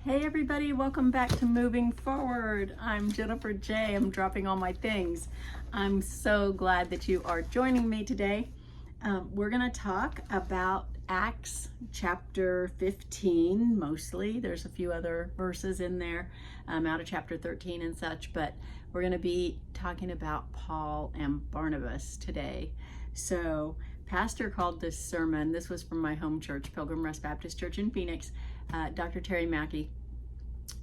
Hey everybody, welcome back to Moving Forward. I'm Jennifer J. I'm dropping all my things. I'm so glad that you are joining me today. We're going to talk about Acts chapter 15 mostly. There's a few other verses in there out of chapter 13 and such, but we're going to be talking about Paul and Barnabas today. So pastor called this sermon, this was from my home church, Pilgrim Rest Baptist Church in Phoenix, Dr. Terry Mackey,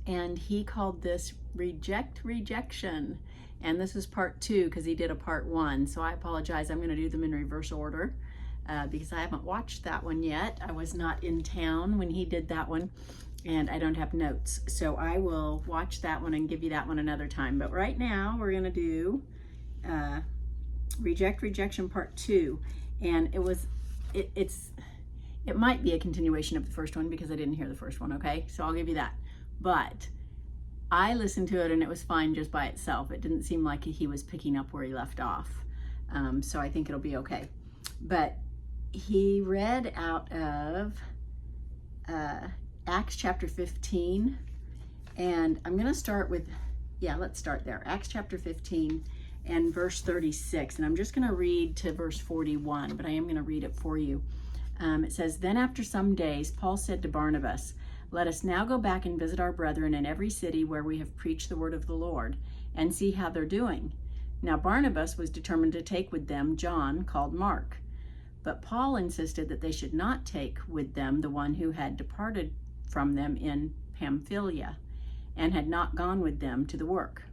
and he called this Reject Rejection. And this is part 2 because he did a part 1. So I apologize, I'm going to do them in reverse order because I haven't watched that one yet. I was not in town when he did that one and I don't have notes. So I will watch that one and give you that one another time. But right now we're going to do Reject Rejection part 2. And it might be a continuation of the first one because I didn't hear the first one, okay? So I'll give you that. But I listened to it and it was fine just by itself. It didn't seem like he was picking up where he left off. So I think it'll be okay. But he read out of Acts chapter 15. And I'm going to start with, let's start there. Acts chapter 15 and verse 36. And I'm just going to read to verse 41, but I am going to read it for you. It says, "Then after some days, Paul said to Barnabas, 'Let us now go back and visit our brethren in every city where we have preached the word of the Lord, and see how they're doing.' Now Barnabas was determined to take with them John, called Mark. But Paul insisted that they should not take with them the one who had departed from them in Pamphylia, and had not gone with them to the work.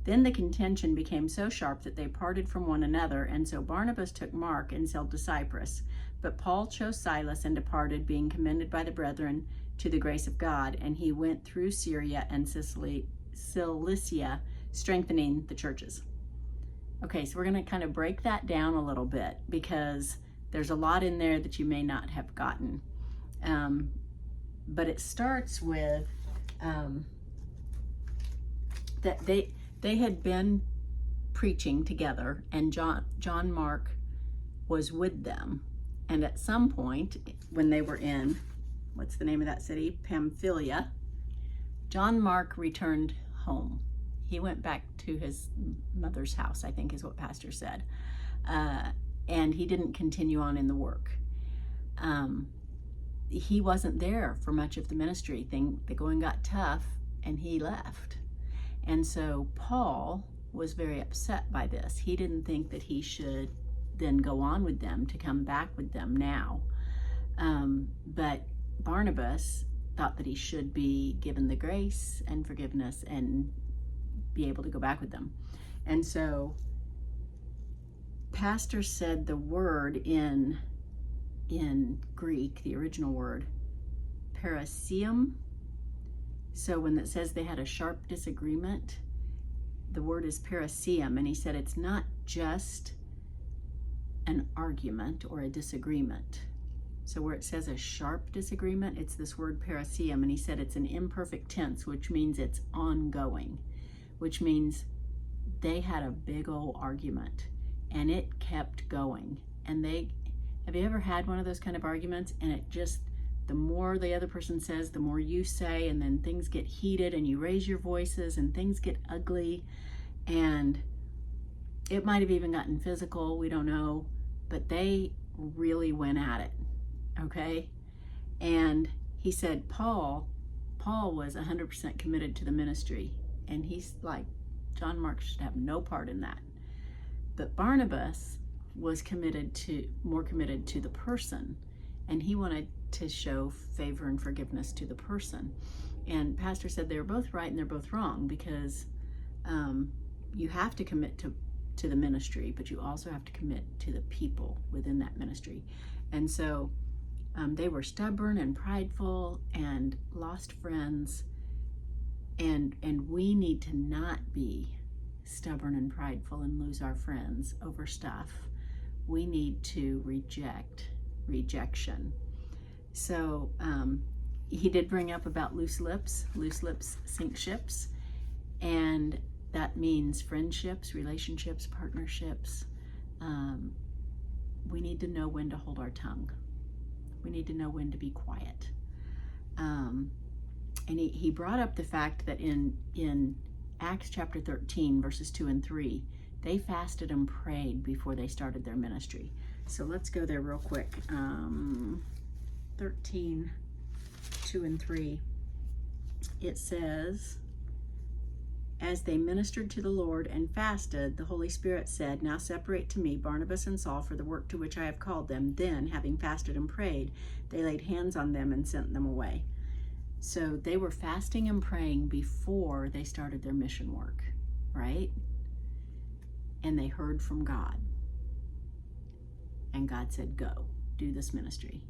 Then the contention became so sharp that they parted from one another, and so Barnabas took Mark and sailed to Cyprus. But Paul chose Silas and departed, being commended by the brethren to the grace of God, and he went through Syria and Cilicia, strengthening the churches." Okay, so we're going to kind of break that down a little bit because there's a lot in there that you may not have gotten. But it starts with that they had been preaching together, and John Mark was with them. And at some point, when they were in, what's the name of that city? Pamphylia, John Mark returned home. He went back to his mother's house, I think is what pastor said. And he didn't continue on in the work. He wasn't there for much of the ministry thing. The going got tough and he left. And so Paul was very upset by this. He didn't think that he should then go on with them, to come back with them now. But Barnabas thought that he should be given the grace and forgiveness and be able to go back with them. And so pastor said the word in Greek, the original word, parasium. So when it says they had a sharp disagreement, the word is parasium, and he said it's not just an argument or a disagreement. So where it says a sharp disagreement, it's this word parasium, and he said it's an imperfect tense, which means it's ongoing, which means they had a big old argument and it kept going. And have you ever had one of those kind of arguments and it just, the more the other person says, the more you say, and then things get heated and you raise your voices and things get ugly, and it might have even gotten physical, we don't know, but they really went at it, okay? And he said Paul was 100% committed to the ministry, and he's like, John Mark should have no part in that. But Barnabas was more committed to the person, and he wanted to show favor and forgiveness to the person. And pastor said they were both right and they're both wrong, because you have to commit to the ministry, but you also have to commit to the people within that ministry. And so they were stubborn and prideful and lost friends, and we need to not be stubborn and prideful and lose our friends over stuff. We need to reject rejection. So he did bring up about loose lips sink ships, and that means friendships, relationships, partnerships. We need to know when to hold our tongue. We need to know when to be quiet. And he brought up the fact that in Acts chapter 13, verses 2 and 3, they fasted and prayed before they started their ministry. So let's go there real quick. 13, 2 and 3. It says, as they ministered to the Lord and fasted, the Holy Spirit said, now separate to me Barnabas and Saul for the work to which I have called them. Then, having fasted and prayed, they laid hands on them and sent them away. So they were fasting and praying before they started their mission work, right? And they heard from God. And God said, go, do this ministry.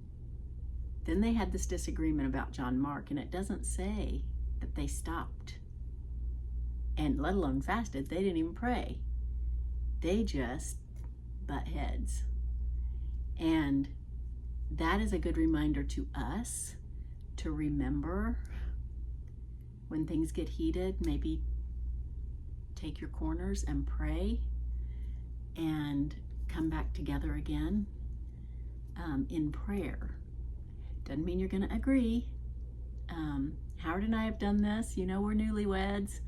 Then they had this disagreement about John Mark, and it doesn't say that they stopped, and let alone fasted. They didn't even pray. They just butt heads. And that is a good reminder to us to remember when things get heated, maybe take your corners and pray and come back together again in prayer. Doesn't mean you're going to agree. Howard and I have done this. You know, we're newlyweds.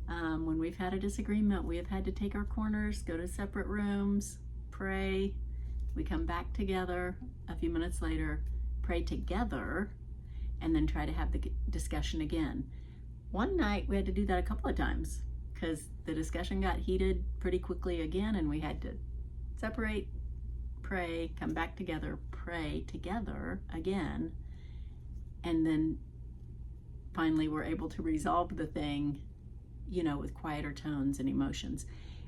When we've had a disagreement, we have had to take our corners, go to separate rooms, pray. We come back together a few minutes later, pray together, and then try to have the discussion again. One night we had to do that a couple of times because the discussion got heated pretty quickly again, and we had to separate, pray, come back together, pray together again, and then finally we're able to resolve the thing, you know, with quieter tones and emotions.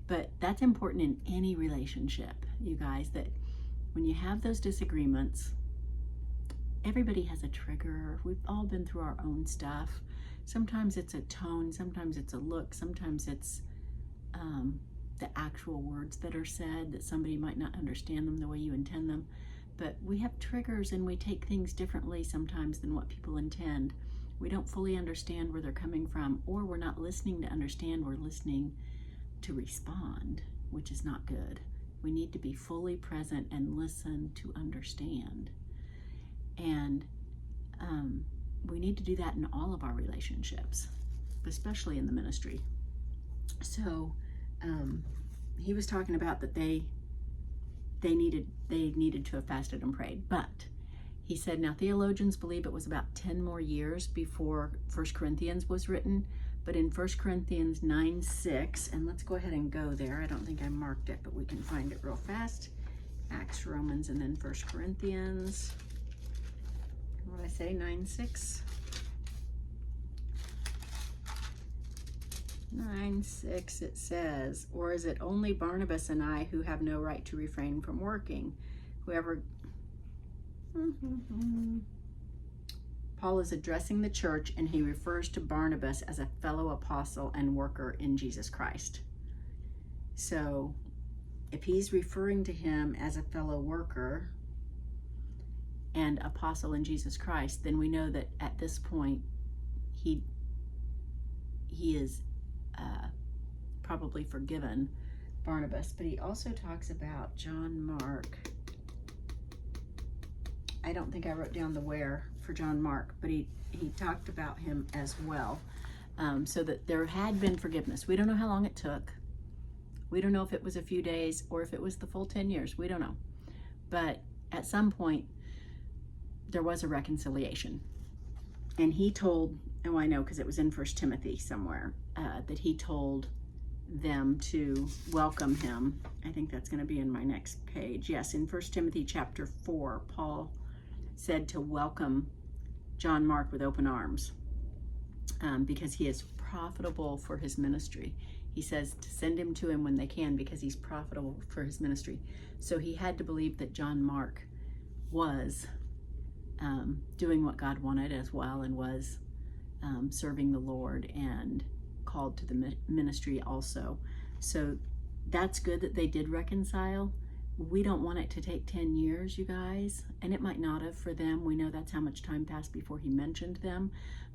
But that's important in any relationship, you guys, that when you have those disagreements, everybody has a trigger. We've all been through our own stuff. Sometimes it's a tone, sometimes it's a look, sometimes it's the actual words that are said that somebody might not understand them the way you intend them. But we have triggers, and we take things differently sometimes than what people intend. We don't fully understand where they're coming from, or we're not listening to understand, we're listening to respond, which is not good. We need to be fully present and listen to understand. And we need to do that in all of our relationships, especially in the ministry. So he was talking about that they needed to have fasted and prayed, but he said, now theologians believe it was about 10 more years before 1 Corinthians was written, but in 1 Corinthians 9:6, and let's go ahead and go there. I don't think I marked it, but we can find it real fast. Acts, Romans, and then 1 Corinthians. What did I say, 9:6? 9:6, it says, or is it only Barnabas and I who have no right to refrain from working? Whoever... Paul is addressing the church, and he refers to Barnabas as a fellow apostle and worker in Jesus Christ. So if he's referring to him as a fellow worker and apostle in Jesus Christ, then we know that at this point he is probably forgiven Barnabas. But he also talks about John Mark. I don't think I wrote down the where for John Mark, but he talked about him as well. So that there had been forgiveness. We don't know how long it took. We don't know if it was a few days or if it was the full 10 years. We don't know. But at some point, there was a reconciliation. And he told, oh, I know, because it was in 1 Timothy somewhere, that he told them to welcome him. I think that's going to be in my next page. Yes, in 1 Timothy chapter 4, Paul said to welcome John Mark with open arms because he is profitable for his ministry. He says to send him to him when they can because he's profitable for his ministry. So he had to believe that John Mark was doing what God wanted as well, and was serving the Lord and called to the ministry also. So that's good that they did reconcile. We don't want it to take 10 years, you guys, and it might not have for them. We know that's how much time passed before he mentioned them,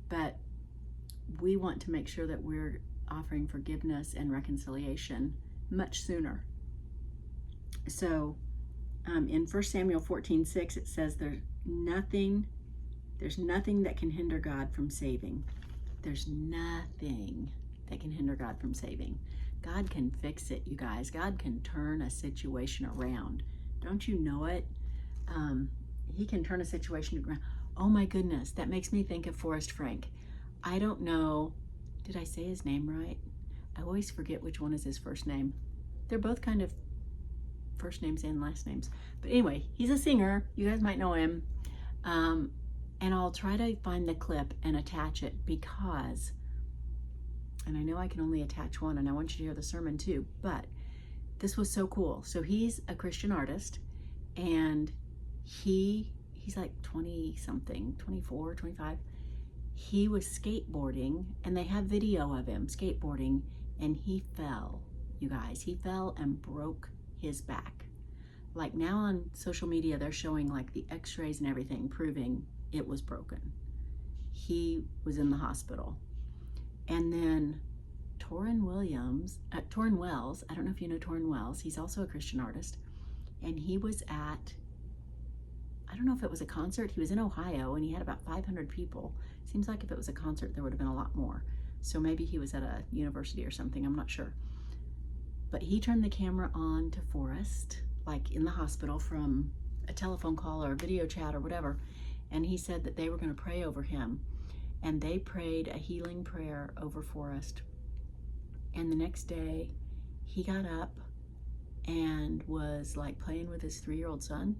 but we want to make sure that we're offering forgiveness and reconciliation much sooner. So in 1 Samuel 14:6, it says there's nothing that can hinder God from saving. there's nothing that can hinder God from saving. God can fix it, you guys. God can turn a situation around. Don't you know it? He can turn a situation around. Oh my goodness, that makes me think of Forrest Frank. I don't know, did I say his name right? I always forget which one is his first name. They're both kind of first names and last names. But anyway, he's a singer. You guys might know him. And I'll try to find the clip and attach it because, and I know I can only attach one and I want you to hear the sermon too, but this was so cool. So he's a Christian artist and he's like 20 something, 24, 25. He was skateboarding and they have video of him skateboarding and he fell, you guys. He fell and broke his back. Like now on social media, they're showing like the x-rays and everything proving it was broken. He was in the hospital. And then Torrin Wells, I don't know if you know Torrin Wells, he's also a Christian artist. And he was at, I don't know if it was a concert, he was in Ohio and he had about 500 people. Seems like if it was a concert, there would have been a lot more. So maybe he was at a university or something, I'm not sure. But he turned the camera on to Forrest, like in the hospital from a telephone call or a video chat or whatever. And he said that they were going to pray over him. And they prayed a healing prayer over Forrest. And the next day, he got up and was like playing with his 3-year-old son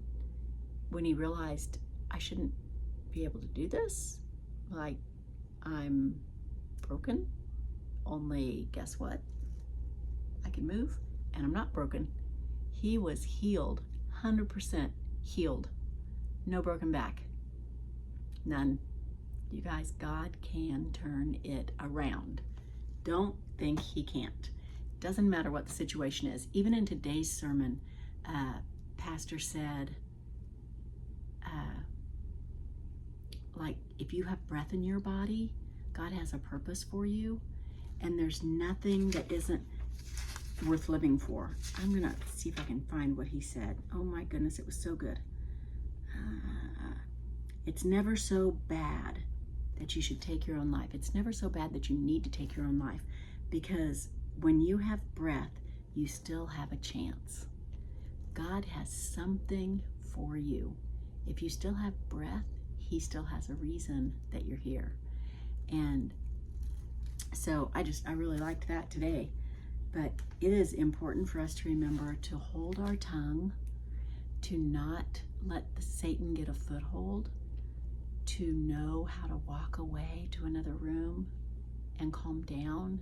when he realized, I shouldn't be able to do this. Like, I'm broken. Only guess what? I can move and I'm not broken. He was healed, 100% healed. No broken back. None. You guys, God can turn it around. Don't think he can't. Doesn't matter what the situation is. Even in today's sermon, pastor said, like, if you have breath in your body, God has a purpose for you, and there's nothing that isn't worth living for. I'm gonna see if I can find what he said. Oh my goodness, it was so good. It's never so bad that you should take your own life. It's never so bad that you need to take your own life, because when you have breath, you still have a chance. God has something for you. If you still have breath, he still has a reason that you're here. And so I really liked that today. But it is important for us to remember to hold our tongue, to not let Satan get a foothold, to know how to walk away to another room and calm down,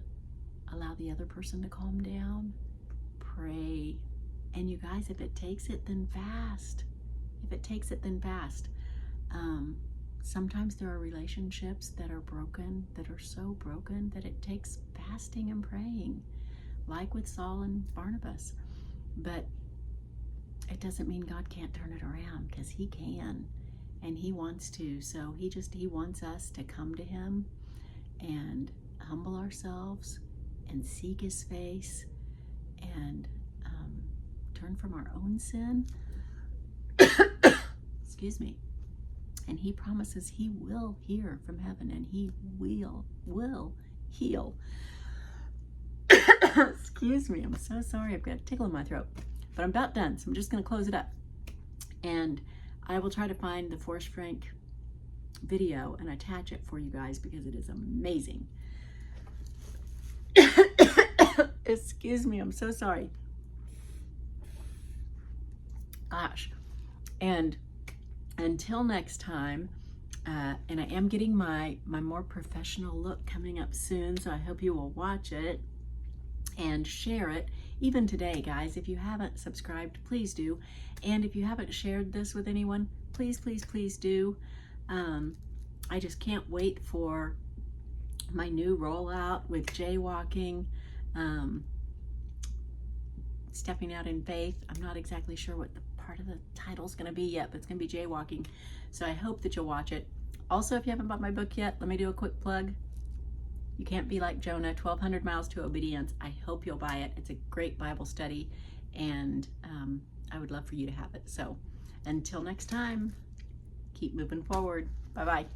allow the other person to calm down, pray. And you guys, if it takes it, then fast. If it takes it, then fast. Sometimes there are relationships that are broken, that are so broken that it takes fasting and praying, like with Saul and Barnabas. But it doesn't mean God can't turn it around, because he can, and he wants to. So he wants us to come to him and humble ourselves and seek his face and turn from our own sin. Excuse me. And he promises he will hear from heaven, and he will heal. Excuse me, I'm so sorry. I've got a tickle in my throat. But I'm about done, so I'm just going to close it up. And I will try to find the Forrest Frank video and attach it for you guys, because it is amazing. Excuse me, I'm so sorry. Gosh. And until next time, and I am getting my more professional look coming up soon, so I hope you will watch it and share it. Even today, guys, if you haven't subscribed, please do. And if you haven't shared this with anyone, please, please, please do. I just can't wait for my new rollout with jaywalking, stepping out in faith. I'm not exactly sure what the part of the title's going to be yet, but it's going to be jaywalking. So I hope that you'll watch it. Also, if you haven't bought my book yet, let me do a quick plug. You Can't Be Like Jonah, 1,200 Miles to Obedience. I hope you'll buy it. It's a great Bible study, and I would love for you to have it. So until next time, keep moving forward. Bye-bye.